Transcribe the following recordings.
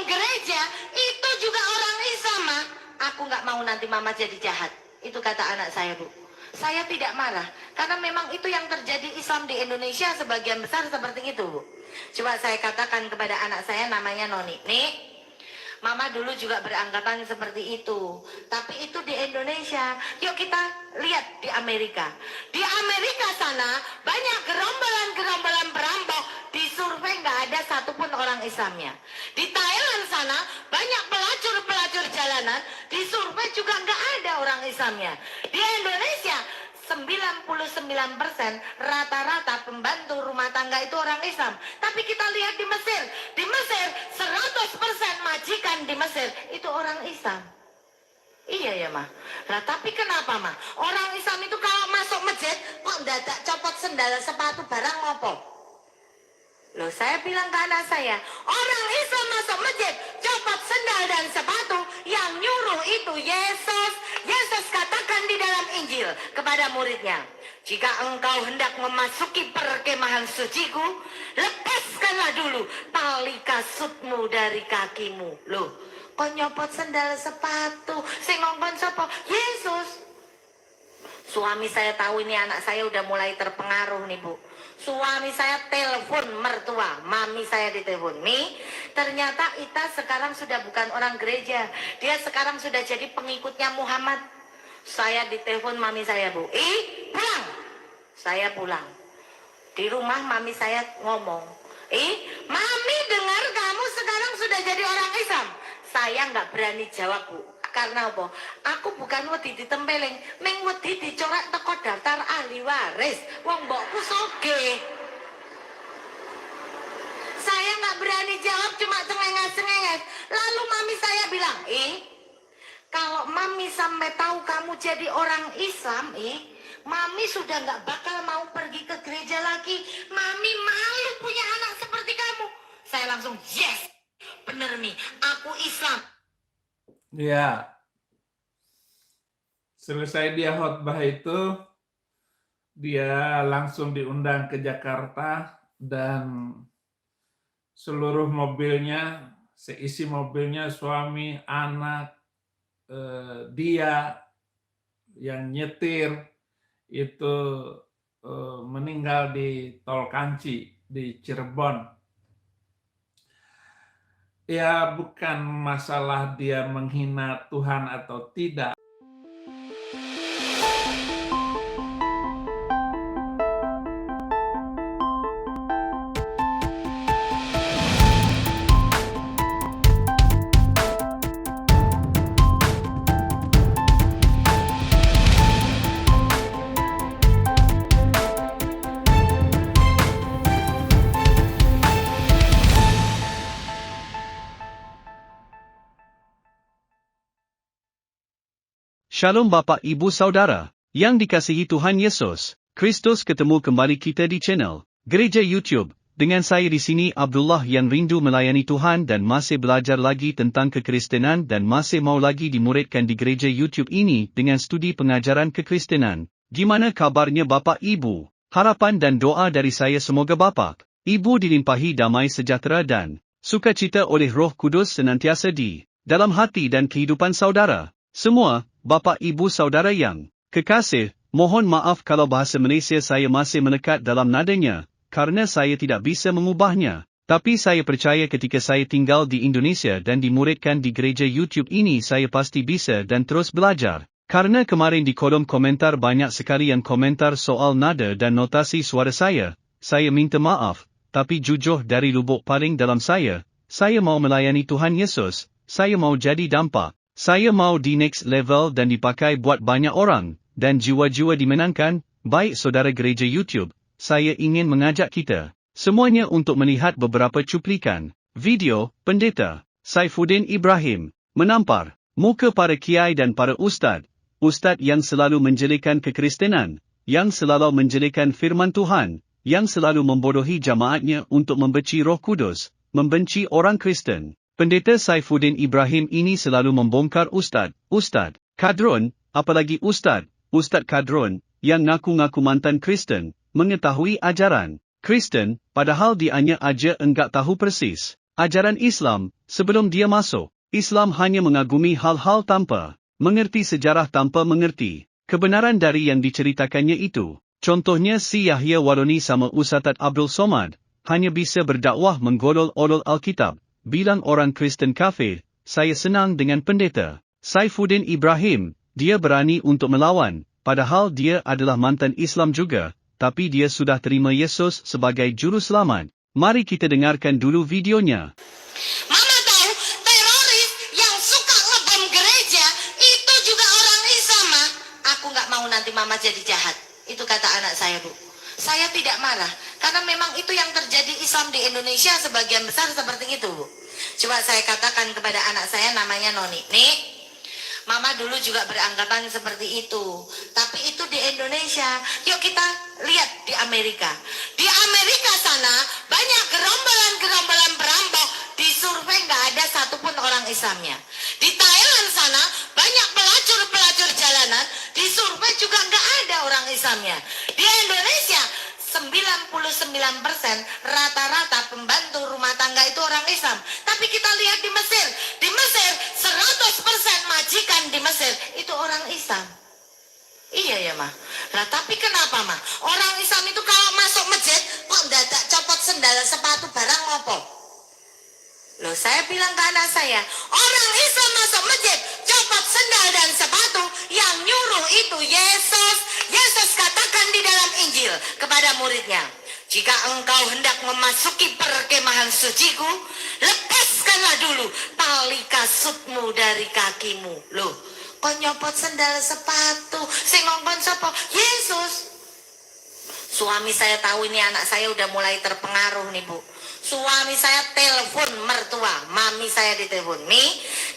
dalam gereja itu juga orang Islam, Ma. Aku nggak mau nanti mama jadi jahat. Itu kata anak saya, Bu. Saya tidak marah, karena memang itu yang terjadi Islam di Indonesia sebagian besar seperti itu, Bu. Coba saya katakan kepada anak saya namanya Noni, nih, Mama dulu juga beranggapan seperti itu. Tapi itu di Indonesia. Yuk kita lihat di Amerika. Di Amerika sana banyak gerombolan-gerombolan perampok. Di survei nggak ada satupun orang Islamnya. Di Thailand sana banyak pelacur-pelacur jalanan. Di survei juga nggak ada orang Islamnya. Di Indonesia 99% rata-rata pembantu rumah tangga itu orang Islam. Tapi kita lihat di Mesir 100% majikan di Mesir itu orang Islam. Iya ya, Ma. Nah, tapi kenapa, Ma? Orang Islam itu kalau masuk masjid kok dadak copot sendal sepatu barang ngopo? Loh, saya bilang ke anak saya, orang Islam masuk masjid copot sendal dan sepatu, yang nyuruh itu Yesus. Yesus katakan di dalam Injil kepada muridnya, jika engkau hendak memasuki perkemahan suciku, lepaskanlah dulu tali kasutmu dari kakimu. Loh, kok nyopot sendal sepatu? Sing ngongkon sapa? Yesus. Suami saya tahu ini anak saya udah mulai terpengaruh nih, Bu. Suami saya telepon mertua, mami saya ditelepon. Mi, ternyata Ita sekarang sudah bukan orang gereja. Dia sekarang sudah jadi pengikutnya Muhammad. Saya ditelepon mami saya, Bu. Pulang. Saya pulang. Di rumah mami saya ngomong, mami dengar kamu sekarang sudah jadi orang Islam. Saya nggak berani jawab, Bu. Karena apa? Aku bukan wedi ditempeleng, meng wedi dicoret teko daftar ahli waris. Wong mbokku soge. Saya nggak berani jawab, cuma cengenges-cengenges. Lalu mami saya bilang, kalau mami sampai tahu kamu jadi orang Islam, mami sudah nggak bakal mau pergi ke gereja lagi. Mami malu punya anak seperti kamu. Saya langsung, yes, bener nih, aku Islam. Ya, selesai dia khotbah itu, dia langsung diundang ke Jakarta dan seluruh mobilnya, seisi mobilnya suami, anak, dia yang nyetir itu meninggal di Tol Kanci di Cirebon. Ya, bukan masalah dia menghina Tuhan atau tidak. Shalom Bapak Ibu Saudara, yang dikasihi Tuhan Yesus, Kristus ketemu kembali kita di channel Gereja YouTube, dengan saya di sini Abdullah yang rindu melayani Tuhan dan masih belajar lagi tentang kekristenan dan masih mau lagi dimuridkan di Gereja YouTube ini dengan studi pengajaran kekristenan. Gimana kabarnya Bapak Ibu? Harapan dan doa dari saya semoga Bapak, Ibu dilimpahi damai sejahtera dan sukacita oleh Roh Kudus senantiasa di dalam hati dan kehidupan saudara semua. Bapak Ibu Saudara yang kekasih, mohon maaf kalau bahasa Malaysia saya masih melekat dalam nadanya, karena saya tidak bisa mengubahnya. Tapi saya percaya ketika saya tinggal di Indonesia dan dimuridkan di gereja YouTube ini saya pasti bisa dan terus belajar. Karena kemarin di kolom komentar banyak sekali yang komentar soal nada dan notasi suara saya minta maaf, tapi jujur dari lubuk paling dalam saya mau melayani Tuhan Yesus, saya mau jadi dampak. Saya mau di next level dan dipakai buat banyak orang, dan jiwa-jiwa dimenangkan. Baik saudara gereja YouTube, saya ingin mengajak kita semuanya untuk melihat beberapa cuplikan video Pendeta Saifuddin Ibrahim menampar muka para kiai dan para ustaz yang selalu menjelekan kekristenan, yang selalu menjelekan firman Tuhan, yang selalu membodohi jamaatnya untuk membenci Roh Kudus, membenci orang Kristen. Pendeta Saifuddin Ibrahim ini selalu membongkar ustaz kadron, apalagi ustaz kadron, yang ngaku-ngaku mantan Kristen, mengetahui ajaran Kristen, padahal dianya aja enggak tahu persis Ajaran Islam, sebelum dia masuk, Islam hanya mengagumi hal-hal tanpa mengerti sejarah tanpa mengerti kebenaran dari yang diceritakannya itu. Contohnya si Yahya Waroni sama Ustaz Abdul Somad, hanya bisa berdakwah menggolol-olol Alkitab, bilang orang Kristen kafir. Saya senang dengan pendeta Saifuddin Ibrahim, dia berani untuk melawan, padahal dia adalah mantan Islam juga, tapi dia sudah terima Yesus sebagai juru selamat. Mari kita dengarkan dulu videonya. Mama tahu teroris yang suka ngebom gereja itu juga orang Islam, Ma. Aku nggak mau nanti mama jadi jahat. Itu kata anak saya, Bu. Saya tidak marah, karena memang itu yang terjadi Islam di Indonesia sebagian besar seperti itu, Bu. Coba saya katakan kepada anak saya namanya Noni. Nih, Mama dulu juga beranggapan seperti itu. Tapi itu di Indonesia. Yuk kita lihat di Amerika. Di Amerika sana banyak gerombolan-gerombolan perampok. Di survei nggak ada satupun orang Islamnya. Di Thailand sana banyak pelacur-pelacur jalanan. Di survei juga nggak ada orang Islamnya. Di Indonesia 99% rata-rata pembantu rumah tangga itu orang Islam. Tapi kita lihat di Mesir. Di Mesir 100% majikan di Mesir itu orang Islam. Iya ya, Ma. Nah, tapi kenapa, Ma? Orang Islam itu kalau masuk masjid kok dadak copot sendal sepatu barang ngopo? Loh, saya bilang ke anak saya, orang Islam masuk masjid copot sendal dan sepatu, yang nyuruh itu Yesus. Yesus katakan di dalam Injil kepada muridnya, jika engkau hendak memasuki perkemahan suciku, lepaskanlah dulu tali kasutmu dari kakimu. Loh, kok nyopot sendal sepatu? Sing ngongkon sapa? Yesus. Suami saya tahu ini anak saya udah mulai terpengaruh nih, Bu. Suami saya telepon mertua, mami saya ditelepon. Mi,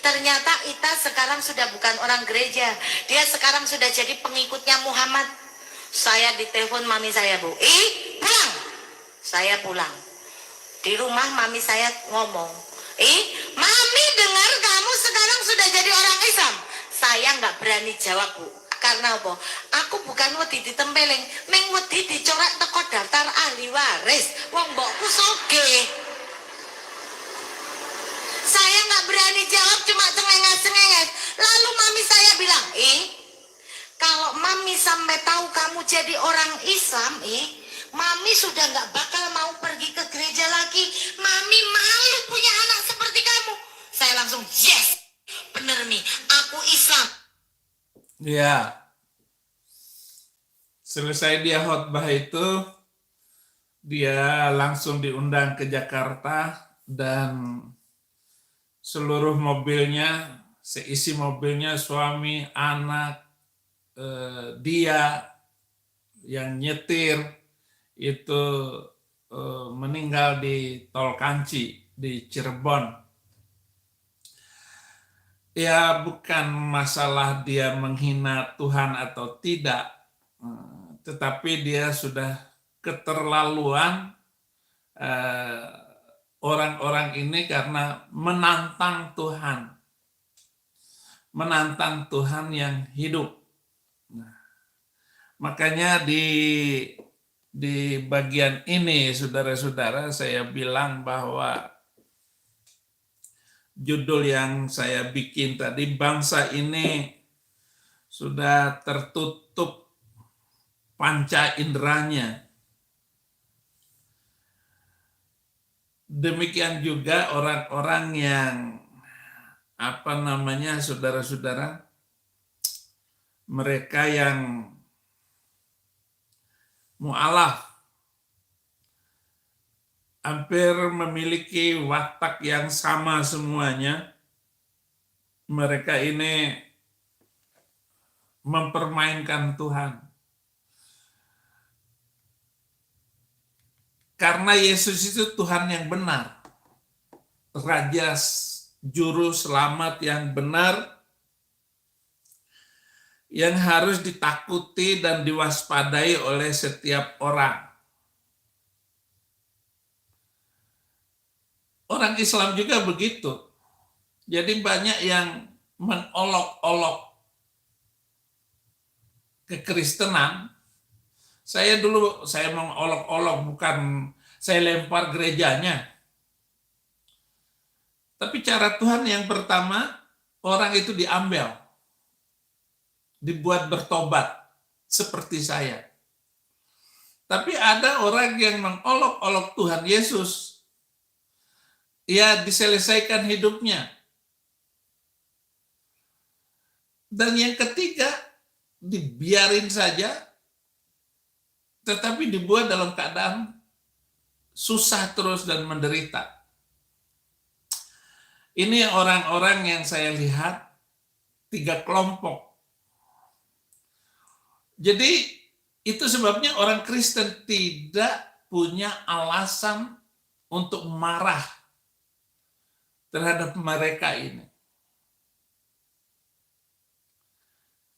ternyata Ita sekarang sudah bukan orang gereja. Dia sekarang sudah jadi pengikutnya Muhammad. Saya ditelepon mami saya, Bu. Pulang. Saya pulang. Di rumah mami saya ngomong, mami dengar kamu sekarang sudah jadi orang Islam. Saya nggak berani jawab, Bu. Karena apa? Aku bukan wedi ditempeleng, meng wedi dicoret teko daftar ahli waris. Wong mbokku soge. Saya nggak berani jawab, cuma cengenges-cengenges. Lalu mami saya bilang, kalau mami sampai tahu kamu jadi orang Islam, mami sudah nggak bakal mau pergi ke gereja lagi. Mami malu punya anak seperti kamu. Saya langsung, yes, bener Mi, aku Islam. Ya, selesai dia khotbah itu, dia langsung diundang ke Jakarta dan seluruh mobilnya, seisi mobilnya suami, anak, dia yang nyetir itu meninggal di Tol Kanci di Cirebon. Ya, bukan masalah dia menghina Tuhan atau tidak, tetapi dia sudah keterlaluan orang-orang ini karena menantang Tuhan yang hidup. Nah, makanya di bagian ini, saudara-saudara, saya bilang bahwa judul yang saya bikin tadi, bangsa ini sudah tertutup panca inderanya. Demikian juga orang-orang yang saudara-saudara, mereka yang mu'alaf, hampir memiliki watak yang sama semuanya. Mereka ini mempermainkan Tuhan. Karena Yesus itu Tuhan yang benar, Raja Juru Selamat yang benar, yang harus ditakuti dan diwaspadai oleh setiap orang. Orang Islam juga begitu. Jadi banyak yang mengolok-olok kekristenan. Saya mengolok-olok, bukan saya lempar gerejanya. Tapi cara Tuhan yang pertama, orang itu diambil, dibuat bertobat, seperti saya. Tapi ada orang yang mengolok-olok Tuhan Yesus, ia diselesaikan hidupnya. Dan yang ketiga, dibiarin saja, tetapi dibuat dalam keadaan susah terus dan menderita. Ini orang-orang yang saya lihat, 3 kelompok. Jadi itu sebabnya orang Kristen tidak punya alasan untuk marah terhadap mereka ini.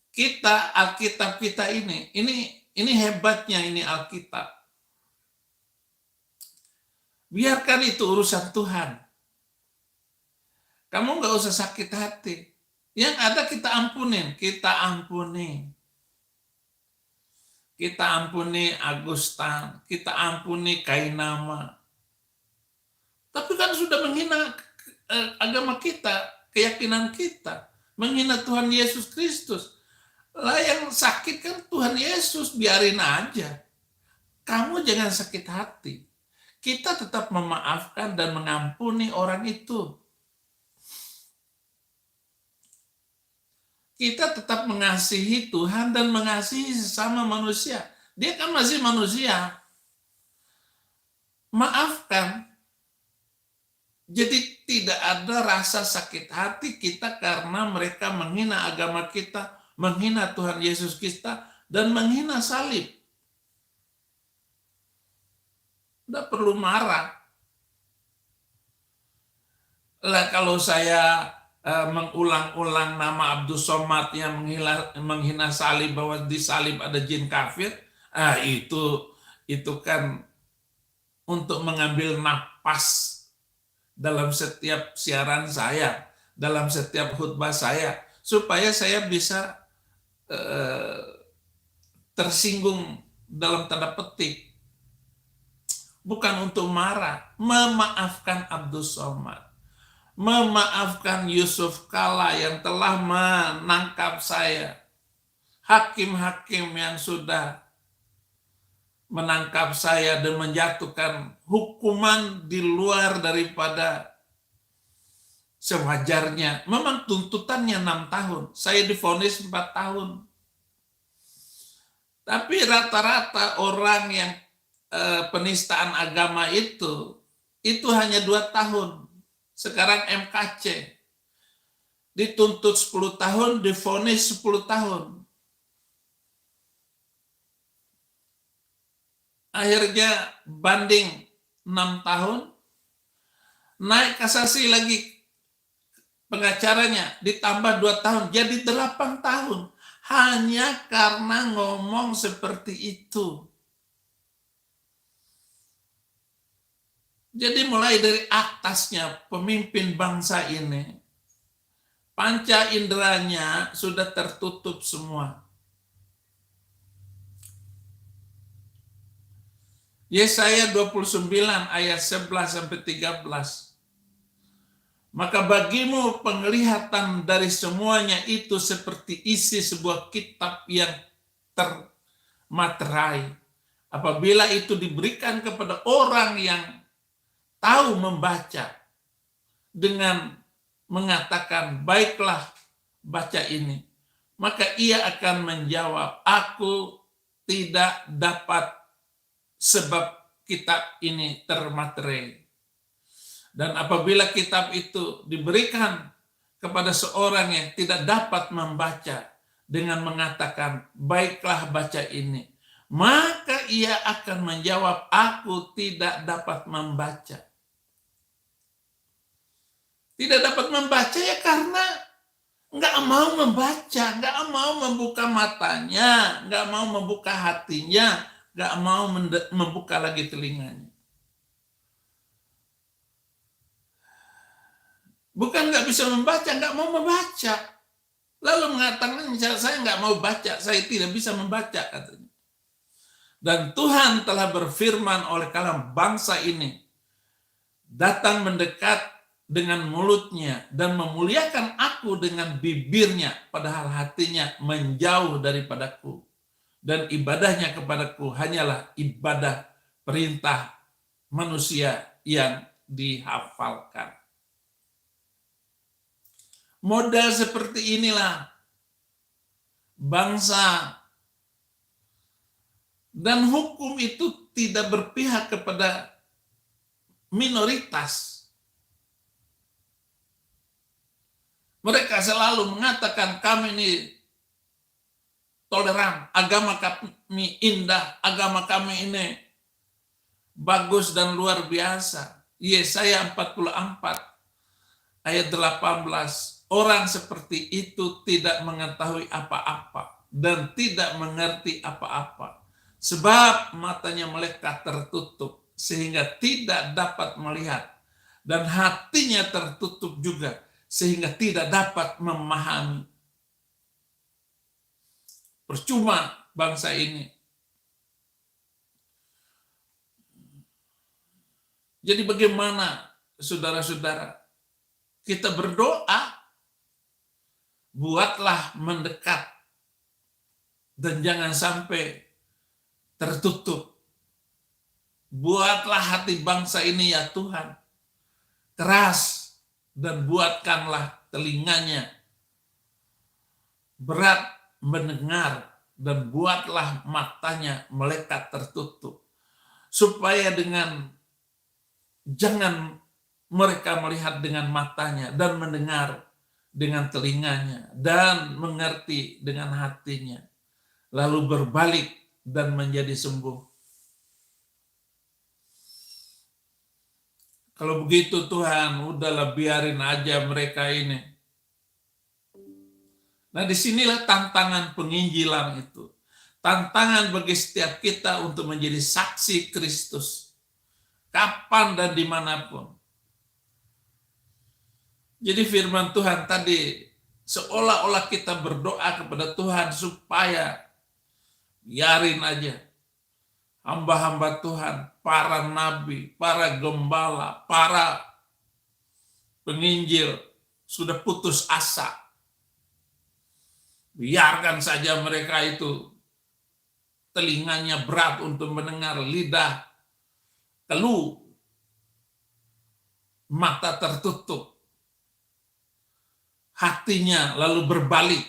Kita, Alkitab kita ini hebatnya ini Alkitab. Biarkan itu urusan Tuhan. Kamu nggak usah sakit hati. Yang ada kita ampunin, kita ampuni. Kita ampuni Agustan, kita ampuni Kainama. Tapi kan sudah menghina agama kita, keyakinan kita, menghina Tuhan Yesus Kristus. Lah yang sakit kan Tuhan Yesus, biarin aja. Kamu jangan sakit hati. Kita tetap memaafkan dan mengampuni orang itu. Kita tetap mengasihi Tuhan dan mengasihi sesama manusia. Dia kan masih manusia. Maafkan. Jadi tidak ada rasa sakit hati kita karena mereka menghina agama kita, menghina Tuhan Yesus kita, dan menghina salib. Tidak perlu marah. Lah kalau saya mengulang-ulang nama Abdul Somad yang menghina salib, bahwa di salib ada jin kafir, itu kan untuk mengambil napas dalam setiap siaran saya, dalam setiap khutbah saya, supaya saya bisa tersinggung dalam tanda petik. Bukan untuk marah, memaafkan Abdul Somad. Memaafkan Yusuf Kala yang telah menangkap saya. Hakim-hakim yang sudah menangkap saya dan menjatuhkan hukuman di luar daripada sewajarnya. Memang tuntutannya 6 tahun. Saya divonis 4 tahun. Tapi rata-rata orang yang penistaan agama itu hanya 2 tahun. Sekarang MKC dituntut 10 tahun, divonis 10 tahun. Akhirnya banding 6 tahun, naik kasasi lagi pengacaranya, ditambah 2 tahun, jadi 8 tahun. Hanya karena ngomong seperti itu. Jadi mulai dari atasnya pemimpin bangsa ini, panca inderanya sudah tertutup semua. Yesaya 29 ayat 11-13. Maka bagimu penglihatan dari semuanya itu seperti isi sebuah kitab yang termaterai. Apabila itu diberikan kepada orang yang tahu membaca, dengan mengatakan, baiklah baca ini, maka ia akan menjawab, aku tidak dapat sebab kitab ini termaterai. Dan apabila kitab itu diberikan kepada seorang yang tidak dapat membaca dengan mengatakan, baiklah baca ini, maka ia akan menjawab, aku tidak dapat membaca. Tidak dapat membaca ya karena nggak mau membaca, nggak mau membuka matanya, nggak mau membuka hatinya, nggak mau membuka lagi telinganya. Bukan nggak bisa membaca, nggak mau membaca. Lalu mengatakan, saya nggak mau baca, saya tidak bisa membaca, katanya. Dan Tuhan telah berfirman oleh kalam bangsa ini, datang mendekat dengan mulutnya dan memuliakan aku dengan bibirnya, padahal hatinya menjauh daripadaku. Dan ibadahnya kepadaku hanyalah ibadah perintah manusia yang dihafalkan. Model seperti inilah bangsa, dan hukum itu tidak berpihak kepada minoritas. Mereka selalu mengatakan kami ini toleran, agama kami indah, agama kami ini bagus dan luar biasa. Yesaya 44 ayat 18, orang seperti itu tidak mengetahui apa-apa dan tidak mengerti apa-apa, sebab matanya mereka tertutup sehingga tidak dapat melihat, dan hatinya tertutup juga sehingga tidak dapat memahami. Percuma bangsa ini. Jadi bagaimana saudara-saudara? Kita berdoa, buatlah mendekat dan jangan sampai tertutup. Buatlah hati bangsa ini ya Tuhan keras, dan buatkanlah telinganya berat mendengar, dan buatlah matanya melekat tertutup, supaya jangan mereka melihat dengan matanya dan mendengar dengan telinganya dan mengerti dengan hatinya, lalu berbalik dan menjadi sembuh. Kalau begitu Tuhan, udahlah biarin aja mereka ini. Nah, disinilah tantangan penginjilan itu. Tantangan bagi setiap kita untuk menjadi saksi Kristus. Kapan dan dimanapun. Jadi firman Tuhan tadi, seolah-olah kita berdoa kepada Tuhan supaya biarin aja hamba-hamba Tuhan, para nabi, para gembala, para penginjil sudah putus asa. Biarkan saja mereka itu telinganya berat untuk mendengar, lidah keluh, mata tertutup, hatinya lalu berbalik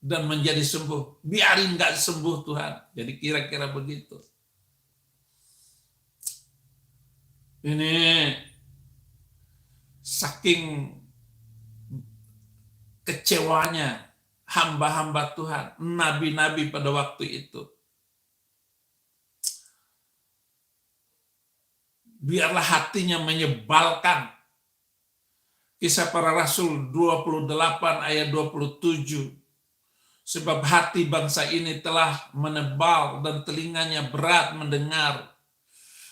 dan menjadi sembuh. Biarin gak sembuh Tuhan. Jadi kira-kira begitu. Ini saking kecewanya hamba-hamba Tuhan, nabi-nabi pada waktu itu. Biarlah hatinya menyebalkan. Kisah Para Rasul 28 ayat 27. Sebab hati bangsa ini telah menebal dan telinganya berat mendengar,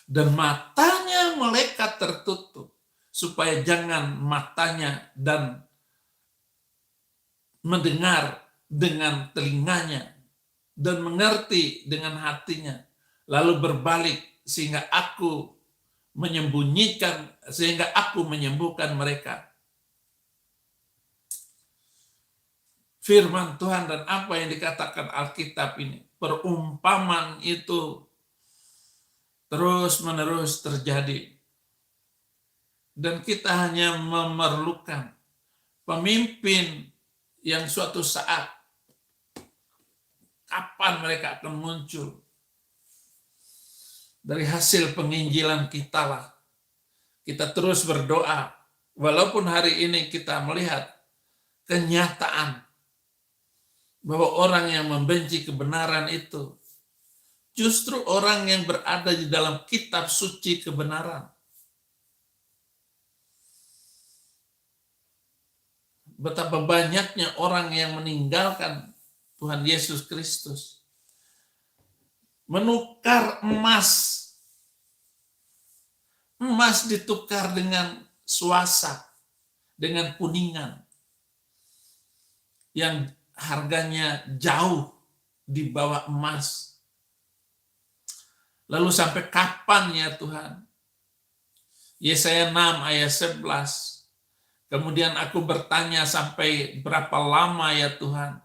dan matanya melekat tertutup, supaya jangan matanya dan mendengar dengan telinganya dan mengerti dengan hatinya, lalu berbalik sehingga aku menyembuhkan mereka. Firman Tuhan dan apa yang dikatakan Alkitab ini, perumpamaan itu terus-menerus terjadi. Dan kita hanya memerlukan pemimpin yang suatu saat, kapan mereka akan muncul. Dari hasil penginjilan kita lah. Kita terus berdoa. Walaupun hari ini kita melihat kenyataan bahwa orang yang membenci kebenaran itu justru orang yang berada di dalam kitab suci kebenaran. Betapa banyaknya orang yang meninggalkan Tuhan Yesus Kristus. Menukar emas. Emas ditukar dengan suasa, dengan kuningan. Yang harganya jauh di bawah emas. Lalu sampai kapan ya Tuhan? Yesaya 6 ayat 11. Kemudian aku bertanya, sampai berapa lama ya Tuhan?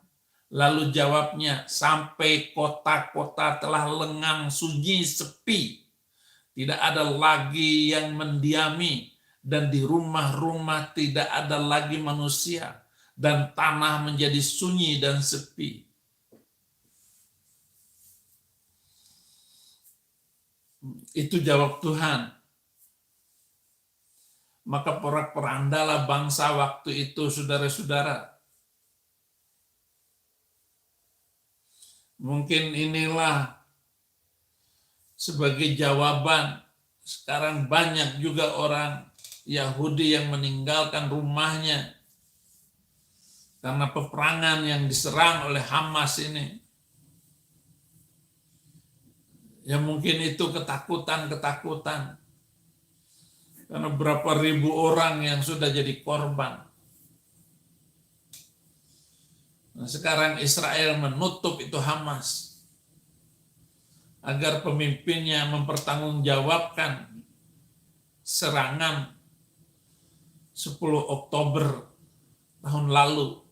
Lalu jawabnya, sampai kota-kota telah lengang, sunyi, sepi. Tidak ada lagi yang mendiami, dan di rumah-rumah tidak ada lagi manusia, dan tanah menjadi sunyi dan sepi. Itu jawab Tuhan. Maka porak-porandalah bangsa waktu itu, saudara-saudara. Mungkin inilah sebagai jawaban. Sekarang banyak juga orang Yahudi yang meninggalkan rumahnya karena peperangan yang diserang oleh Hamas ini. Ya mungkin itu ketakutan-ketakutan. Karena berapa ribu orang yang sudah jadi korban. Nah, sekarang Israel menutup itu Hamas agar pemimpinnya mempertanggungjawabkan serangan 10 Oktober tahun lalu.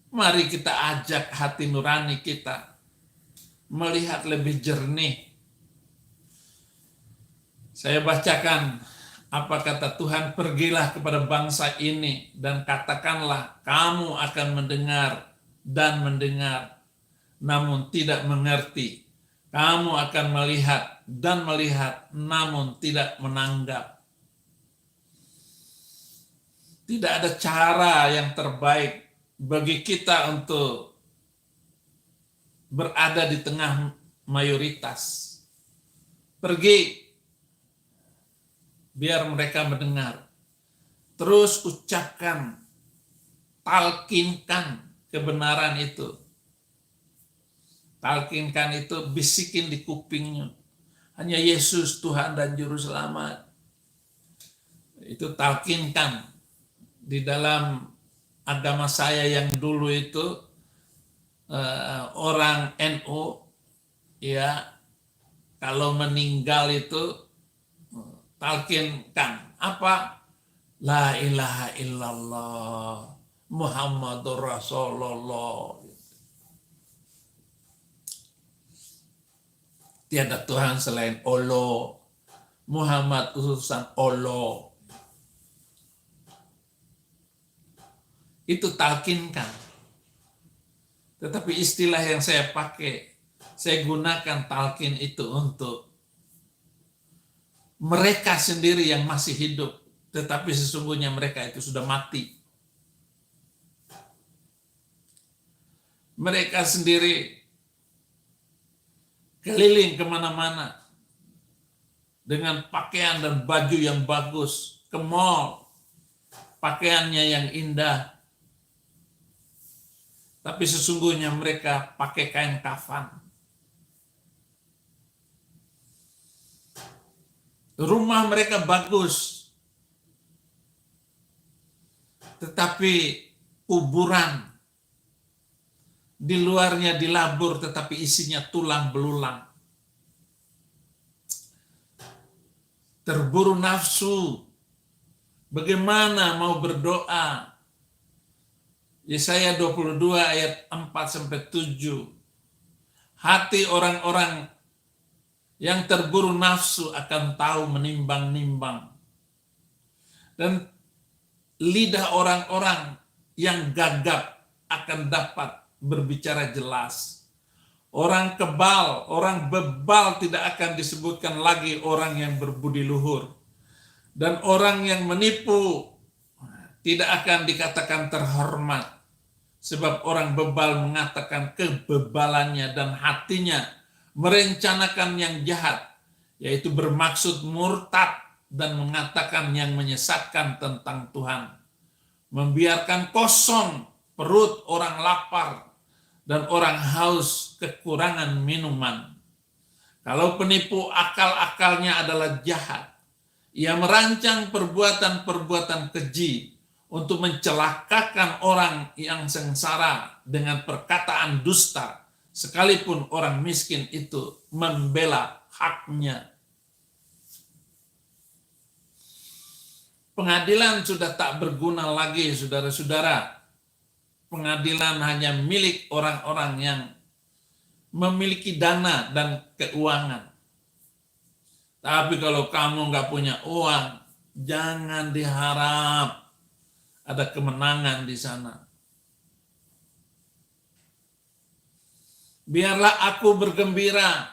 Mari kita ajak hati nurani kita melihat lebih jernih. Saya bacakan apa kata Tuhan, pergilah kepada bangsa ini dan katakanlah, kamu akan mendengar dan mendengar, namun tidak mengerti. Kamu akan melihat dan melihat, namun tidak menanggap. Tidak ada cara yang terbaik bagi kita untuk berada di tengah mayoritas. Pergi, biar mereka mendengar. Terus ucapkan, talkinkan kebenaran itu. Talkinkan itu, bisikin di kupingnya. Hanya Yesus Tuhan dan Juru Selamat. Itu talkinkan. Di dalam agama saya yang dulu itu, orang NU, ya, kalau meninggal itu, talkinkan apa? La ilaha illallah Muhammadur Rasulullah. Tiada Tuhan selain Allah. Muhammad utusan Allah. Itu talkinkan. Tetapi istilah yang saya pakai, saya gunakan talkin itu untuk mereka sendiri yang masih hidup, tetapi sesungguhnya mereka itu sudah mati. Mereka sendiri keliling kemana-mana dengan pakaian dan baju yang bagus, ke mall, pakaiannya yang indah. Tapi sesungguhnya mereka pakai kain kafan. Rumah mereka bagus, tetapi kuburan. Di luarnya dilabur, tetapi isinya tulang belulang. Terburu nafsu. Bagaimana mau berdoa? Yesaya 22 ayat 4-7. Hati orang-orang yang terburu nafsu akan tahu menimbang-nimbang. Dan lidah orang-orang yang gagap akan dapat berbicara jelas. Orang kebal, orang bebal tidak akan disebutkan lagi orang yang berbudi luhur. Dan orang yang menipu tidak akan dikatakan terhormat. Sebab orang bebal mengatakan kebebalannya dan hatinya merencanakan yang jahat, yaitu bermaksud murtad dan mengatakan yang menyesatkan tentang Tuhan. Membiarkan kosong perut orang lapar dan orang haus kekurangan minuman. Kalau penipu akal-akalnya adalah jahat, ia merancang perbuatan-perbuatan keji untuk mencelakakan orang yang sengsara dengan perkataan dusta, sekalipun orang miskin itu membela haknya. Pengadilan sudah tak berguna lagi, saudara-saudara. Pengadilan hanya milik orang-orang yang memiliki dana dan keuangan. Tapi kalau kamu nggak punya uang, jangan diharap ada kemenangan di sana. Biarlah aku bergembira.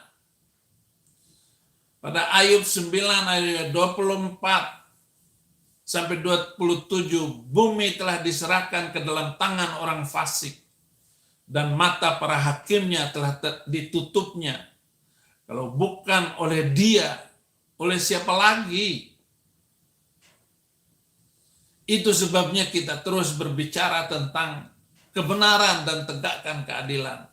Pada Ayub 9 ayat 24 sampai 27, bumi telah diserahkan ke dalam tangan orang fasik, dan mata para hakimnya telah ditutupnya. Kalau bukan oleh dia, oleh siapa lagi? Itu sebabnya kita terus berbicara tentang kebenaran dan tegakkan keadilan.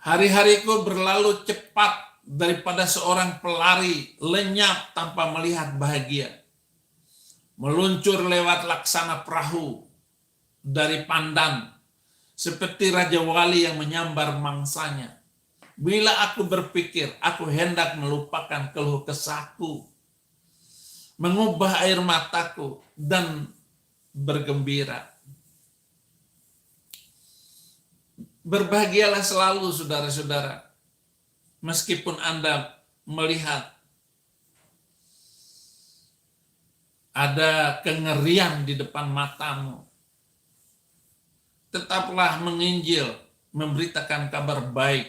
Hari-hariku berlalu cepat daripada seorang pelari lenyap tanpa melihat bahagia. Meluncur lewat laksana perahu dari pandan, seperti Raja Wali yang menyambar mangsanya. Bila aku berpikir, aku hendak melupakan keluh kesahku, mengubah air mataku, dan bergembira. Berbahagialah selalu, saudara-saudara, meskipun Anda melihat ada kengerian di depan matamu. Tetaplah menginjil, memberitakan kabar baik.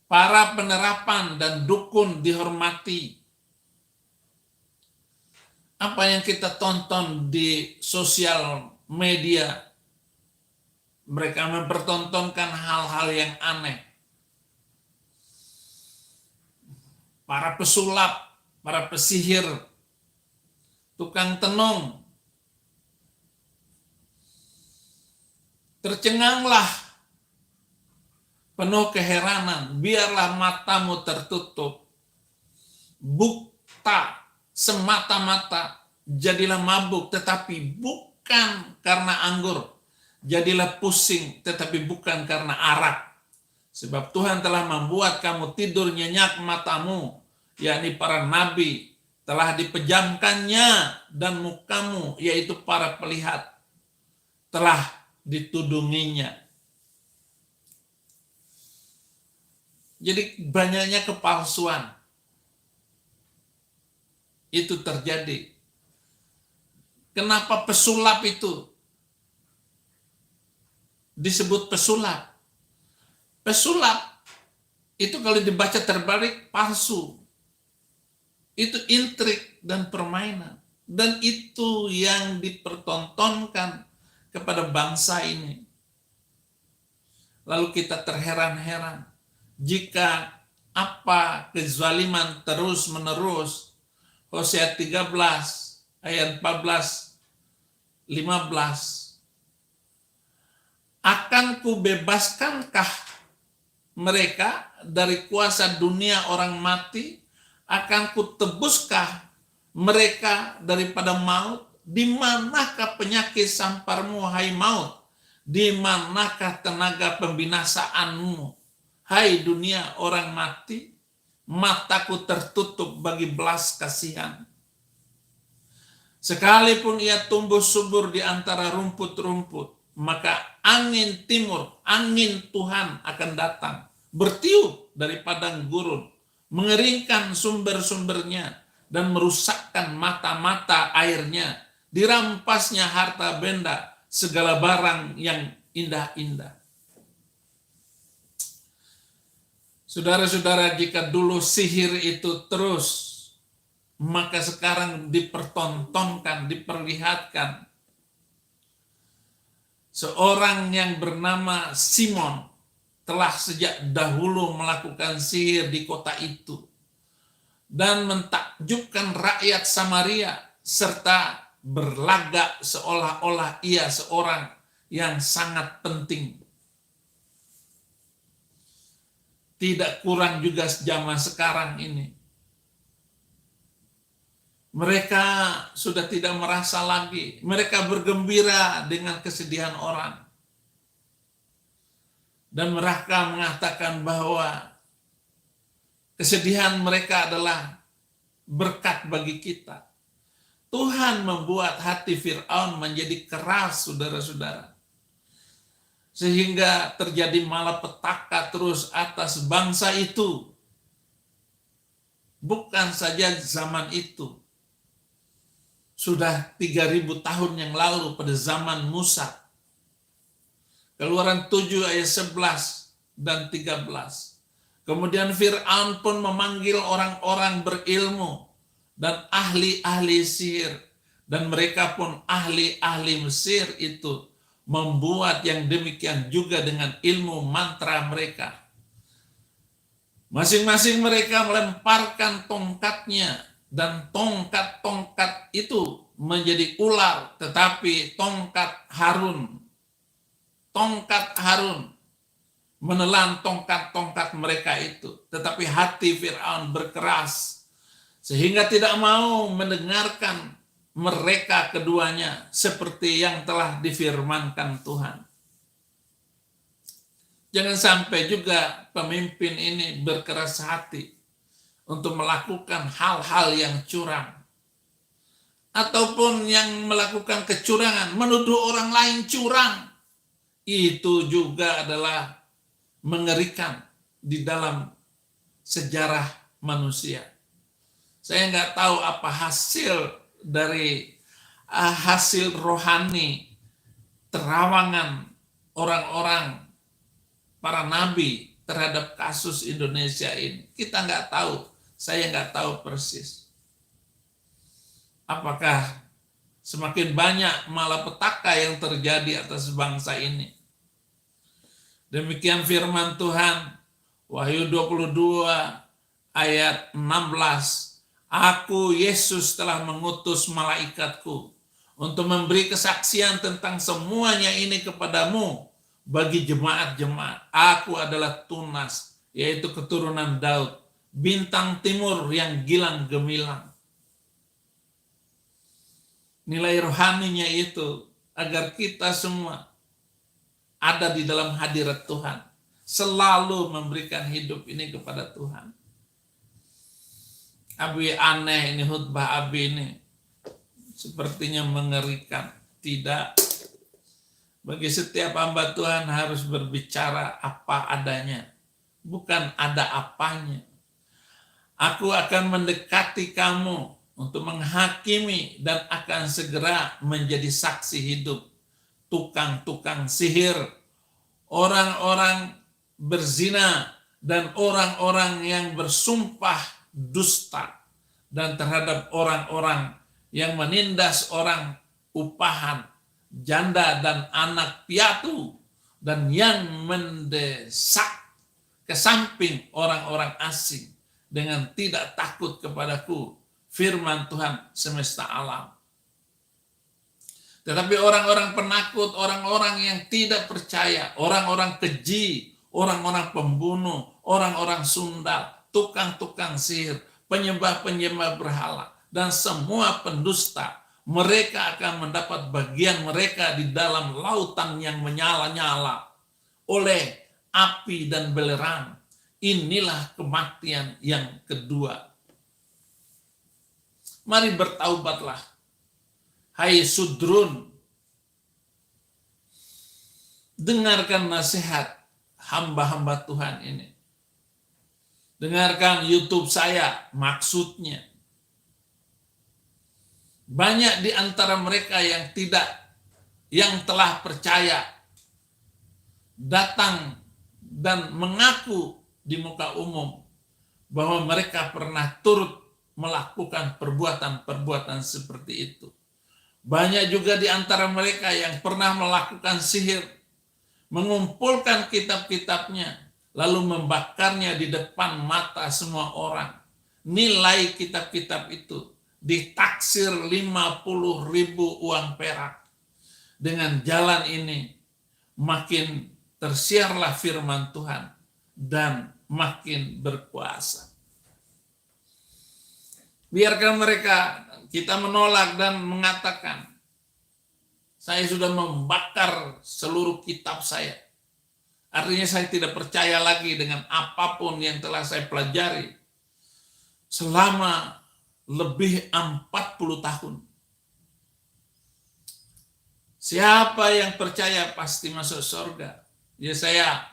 Para penerapan dan dukun dihormati. Apa yang kita tonton di sosial media, mereka mempertontonkan hal-hal yang aneh. Para pesulap, para pesihir, tukang tenung. Tercenganglah, penuh keheranan, biarlah matamu tertutup. Buta semata-mata, jadilah mabuk, tetapi bukan karena anggur. Jadilah pusing, tetapi bukan karena arak. Sebab Tuhan telah membuat kamu tidur nyenyak matamu, yakni para nabi, telah dipejamkannya, dan mukamu, yaitu para pelihat, telah ditudunginya. Jadi banyaknya kepalsuan. Itu terjadi. Kenapa pesulap itu disebut pesulap? Pesulap itu kalau dibaca terbalik palsu. Itu intrik dan permainan. Dan itu yang dipertontonkan kepada bangsa ini. Lalu kita terheran-heran jika apa kezaliman terus menerus. Hosea 13 ayat 14 15. Akan kubebaskankah mereka dari kuasa dunia orang mati? Akan kutebuskah mereka daripada maut? Di manakah penyakit samparmu, hai maut? Di manakah tenaga pembinasaanmu, hai dunia orang mati? Mataku tertutup bagi belas kasihan. Sekalipun ia tumbuh subur di antara rumput-rumput, maka angin timur, angin Tuhan akan datang, bertiup dari padang gurun, mengeringkan sumber-sumbernya, dan merusakkan mata-mata airnya, dirampasnya harta benda, segala barang yang indah-indah. Saudara-saudara, jika dulu sihir itu terus, maka sekarang dipertontonkan, diperlihatkan. Seorang yang bernama Simon telah sejak dahulu melakukan sihir di kota itu dan mentakjubkan rakyat Samaria, serta berlagak seolah-olah ia seorang yang sangat penting. Tidak kurang juga zaman sekarang ini. Mereka sudah tidak merasa lagi. Mereka bergembira dengan kesedihan orang. Dan mereka mengatakan bahwa kesedihan mereka adalah berkat bagi kita. Tuhan membuat hati Fir'aun menjadi keras, saudara-saudara. Sehingga terjadi malapetaka terus atas bangsa itu. Bukan saja zaman itu. Sudah 3.000 tahun yang lalu pada zaman Musa. Keluaran 7 ayat 11 dan 13. Kemudian Fir'aun pun memanggil orang-orang berilmu dan ahli-ahli sihir. Dan mereka pun ahli-ahli Mesir itu membuat yang demikian juga dengan ilmu mantra mereka. Masing-masing mereka melemparkan tongkatnya dan tongkat-tongkat itu menjadi ular, tetapi tongkat Harun menelan tongkat-tongkat mereka itu. Tetapi hati Fir'aun berkeras sehingga tidak mau mendengarkan mereka keduanya seperti yang telah difirmankan Tuhan. Jangan sampai juga pemimpin ini berkeras hati untuk melakukan hal-hal yang curang. Ataupun yang melakukan kecurangan, menuduh orang lain curang. Itu juga adalah mengerikan di dalam sejarah manusia. Saya nggak tahu apa hasil dari hasil rohani terawangan orang-orang para nabi terhadap kasus Indonesia ini. Kita nggak tahu, saya nggak tahu persis. Apakah semakin banyak malapetaka yang terjadi atas bangsa ini? Demikian firman Tuhan, Wahyu 22 ayat 16. Aku, Yesus, telah mengutus malaikatku untuk memberi kesaksian tentang semuanya ini kepadamu bagi jemaat-jemaat. Aku adalah Tunas, yaitu keturunan Daud, bintang timur yang gilang gemilang. Nilai rohaninya itu agar kita semua ada di dalam hadirat Tuhan, selalu memberikan hidup ini kepada Tuhan. Abi aneh ini, khutbah Abi ini sepertinya mengerikan. Tidak. Bagi setiap hamba Tuhan harus berbicara apa adanya, bukan ada apanya. Aku akan mendekati kamu untuk menghakimi dan akan segera menjadi saksi hidup. Tukang-tukang sihir, orang-orang berzina, dan orang-orang yang bersumpah dusta, dan terhadap orang-orang yang menindas orang upahan, janda dan anak piatu, dan yang mendesak ke samping orang-orang asing dengan tidak takut kepadaku, firman Tuhan semesta alam. Tetapi orang-orang penakut, orang-orang yang tidak percaya, orang-orang keji, orang-orang pembunuh, orang-orang sundal, tukang-tukang sihir, penyembah-penyembah berhala, dan semua pendusta, mereka akan mendapat bagian mereka di dalam lautan yang menyala-nyala oleh api dan belerang. Inilah kematian yang kedua. Mari bertaubatlah, hai Sudrun. Dengarkan nasihat hamba-hamba Tuhan ini. Dengarkan YouTube saya, maksudnya. Banyak di antara mereka yang telah percaya, datang dan mengaku di muka umum bahwa mereka pernah turut melakukan perbuatan-perbuatan seperti itu. Banyak juga di antara mereka yang pernah melakukan sihir, mengumpulkan kitab-kitabnya, lalu membakarnya di depan mata semua orang. Nilai kitab-kitab itu ditaksir 50.000 uang perak. Dengan jalan ini makin tersiarlah firman Tuhan dan makin berkuasa. Biarkan mereka, kita menolak dan mengatakan, saya sudah membakar seluruh kitab saya. Artinya saya tidak percaya lagi dengan apapun yang telah saya pelajari selama lebih 40 tahun. Siapa yang percaya pasti masuk surga. Yesaya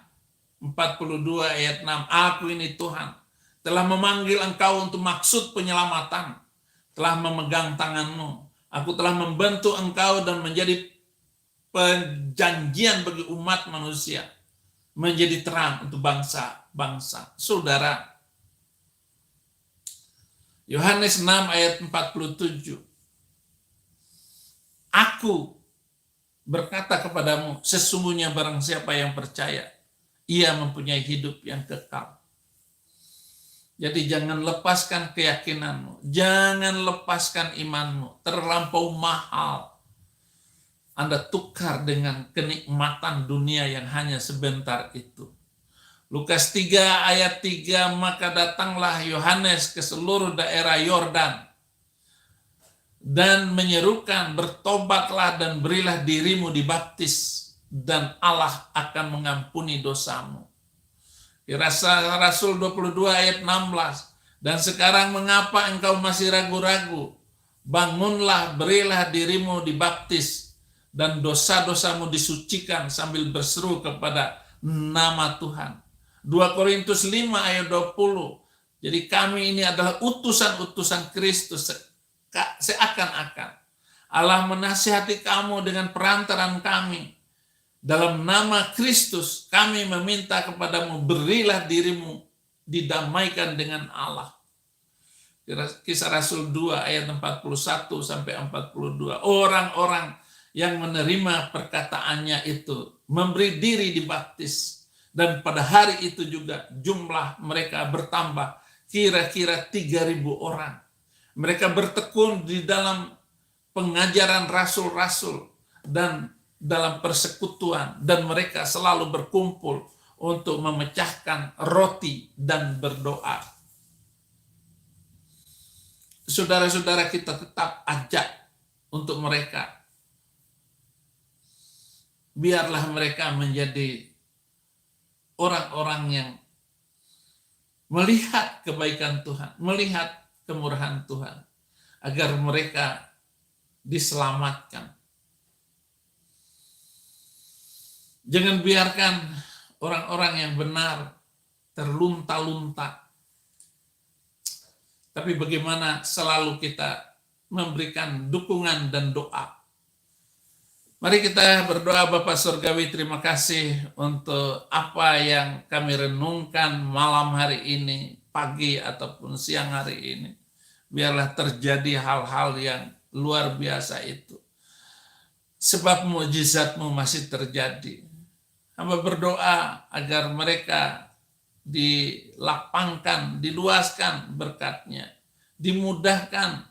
42 ayat 6, aku ini Tuhan, telah memanggil engkau untuk maksud penyelamatan, telah memegang tanganmu, aku telah membentuk engkau dan menjadi perjanjian bagi umat manusia, menjadi terang untuk bangsa-bangsa. Saudara, Yohanes 6 ayat 47. Aku berkata kepadamu, sesungguhnya barang siapa yang percaya, ia mempunyai hidup yang kekal. Jadi jangan lepaskan keyakinanmu, jangan lepaskan imanmu, terlampau mahal. Anda tukar dengan kenikmatan dunia yang hanya sebentar itu. Lukas 3 ayat 3, maka datanglah Yohanes ke seluruh daerah Yordan dan menyerukan, bertobatlah dan berilah dirimu dibaptis dan Allah akan mengampuni dosamu. Rasul 22 ayat 16, dan sekarang mengapa engkau masih ragu-ragu? Bangunlah, berilah dirimu dibaptis dan dosa-dosamu disucikan sambil berseru kepada nama Tuhan. 2 Korintus 5 ayat 20. Jadi kami ini adalah utusan-utusan Kristus seakan-akan Allah menasihati kamu dengan perantaran kami. Dalam nama Kristus kami meminta kepadamu, berilah dirimu didamaikan dengan Allah. Kisah Rasul 2 ayat 41 sampai 42. Orang-orang yang menerima perkataannya itu memberi diri dibaptis. Dan pada hari itu juga jumlah mereka bertambah kira-kira 3.000 orang. Mereka bertekun di dalam pengajaran rasul-rasul dan dalam persekutuan. Dan mereka selalu berkumpul untuk memecahkan roti dan berdoa. Saudara-saudara, kita tetap ajak untuk mereka. Biarlah mereka menjadi orang-orang yang melihat kebaikan Tuhan, melihat kemurahan Tuhan, agar mereka diselamatkan. Jangan biarkan orang-orang yang benar terlunta-lunta. Tapi bagaimana selalu kita memberikan dukungan dan doa. Mari kita berdoa. Bapa Surgawi, terima kasih untuk apa yang kami renungkan malam hari ini, pagi ataupun siang hari ini. Biarlah terjadi hal-hal yang luar biasa itu. Sebab mukjizat-Mu masih terjadi. Hamba berdoa agar mereka dilapangkan, diluaskan berkat-Nya, dimudahkan.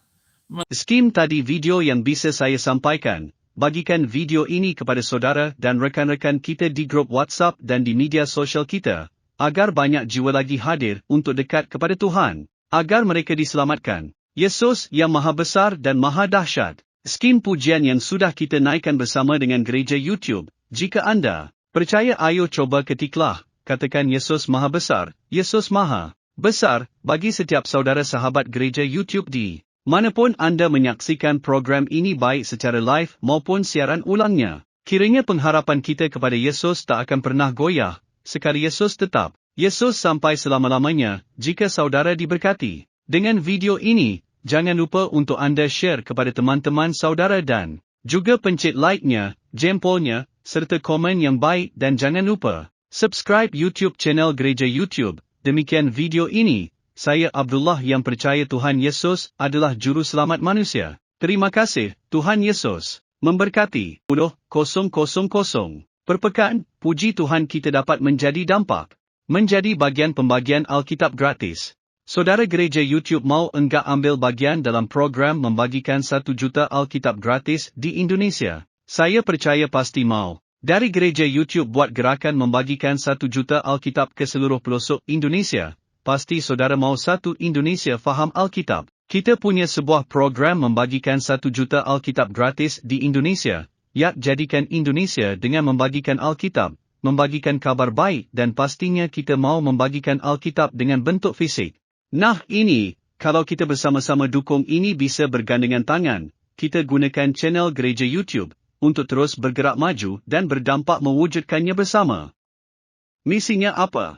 Skim tadi video yang bisa saya sampaikan. Bagikan video ini kepada saudara dan rekan-rekan kita di grup WhatsApp dan di media sosial kita, agar banyak jiwa lagi hadir untuk dekat kepada Tuhan, agar mereka diselamatkan. Yesus yang Maha Besar dan Maha Dahsyat. Skim pujian yang sudah kita naikkan bersama dengan gereja YouTube. Jika anda percaya, ayo coba ketiklah, katakan Yesus Maha Besar, Yesus Maha Besar, bagi setiap saudara sahabat gereja YouTube di manapun anda menyaksikan program ini, baik secara live maupun siaran ulangnya. Kiranya pengharapan kita kepada Yesus tak akan pernah goyah, sekali Yesus tetap Yesus sampai selama-lamanya. Jika saudara diberkati dengan video ini, jangan lupa untuk anda share kepada teman-teman saudara dan juga pencet like-nya, jempolnya, serta komen yang baik, dan jangan lupa subscribe YouTube channel Gereja YouTube. Demikian video ini. Saya Abdullah yang percaya Tuhan Yesus adalah juru selamat manusia. Terima kasih, Tuhan Yesus memberkati. 10.000. Perpekaan, puji Tuhan kita dapat menjadi dampak, menjadi bagian pembagian Alkitab gratis. Saudara gereja YouTube mau enggak ambil bagian dalam program membagikan 1 juta Alkitab gratis di Indonesia? Saya percaya pasti mau. Dari gereja YouTube buat gerakan membagikan 1 juta Alkitab ke seluruh pelosok Indonesia. Pasti saudara mau satu Indonesia faham Alkitab. Kita punya sebuah program membagikan 1 juta Alkitab gratis di Indonesia. Yap, jadikan Indonesia dengan membagikan Alkitab, membagikan kabar baik, dan pastinya kita mau membagikan Alkitab dengan bentuk fisik. Nah ini, kalau kita bersama-sama dukung ini bisa bergandengan tangan, kita gunakan channel Gereja YouTube untuk terus bergerak maju dan berdampak mewujudkannya bersama. Misinya apa?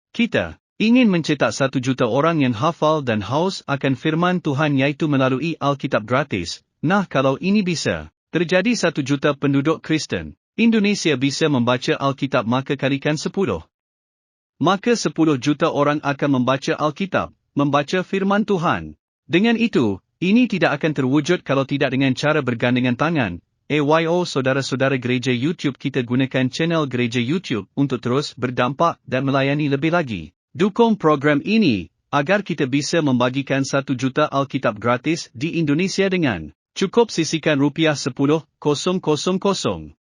Kita ingin mencetak 1 juta orang yang hafal dan haus akan firman Tuhan yaitu melalui Alkitab gratis. Nah, kalau ini bisa terjadi 1 juta penduduk Kristen Indonesia bisa membaca Alkitab, maka kalikan 10. Maka 10 juta orang akan membaca Alkitab, membaca firman Tuhan. Dengan itu, ini tidak akan terwujud kalau tidak dengan cara bergandengan tangan. Saudara-saudara gereja YouTube, kita gunakan channel gereja YouTube untuk terus berdampak dan melayani lebih lagi. Dukung program ini, agar kita bisa membagikan 1 juta Alkitab gratis di Indonesia dengan cukup sisihkan Rp10,000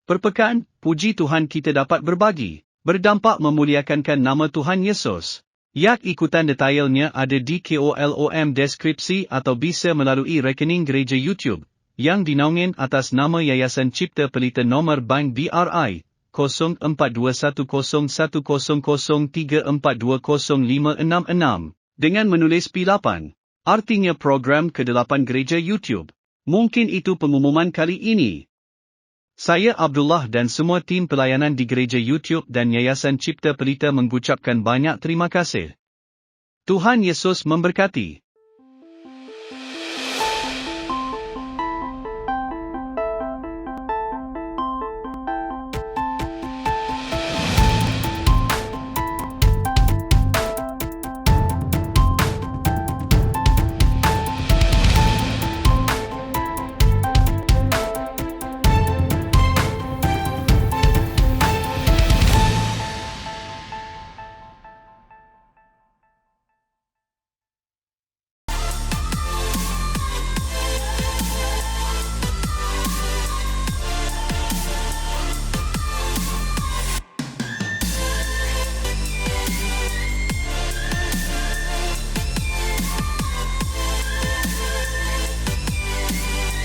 per pekan. Puji Tuhan kita dapat berbagi, berdampak memuliakan nama Tuhan Yesus. Yak ikutan detailnya ada di kolom deskripsi atau bisa melalui rekening gereja YouTube, yang dinaungin atas nama Yayasan Cipta Pelita nomor bank BRI, 04210034205666, dengan menulis P8, artinya program ke-8 gereja YouTube. Mungkin itu pengumuman kali ini. Saya Abdullah dan semua tim pelayanan di gereja YouTube dan Yayasan Cipta Pelita mengucapkan banyak terima kasih. Tuhan Yesus memberkati.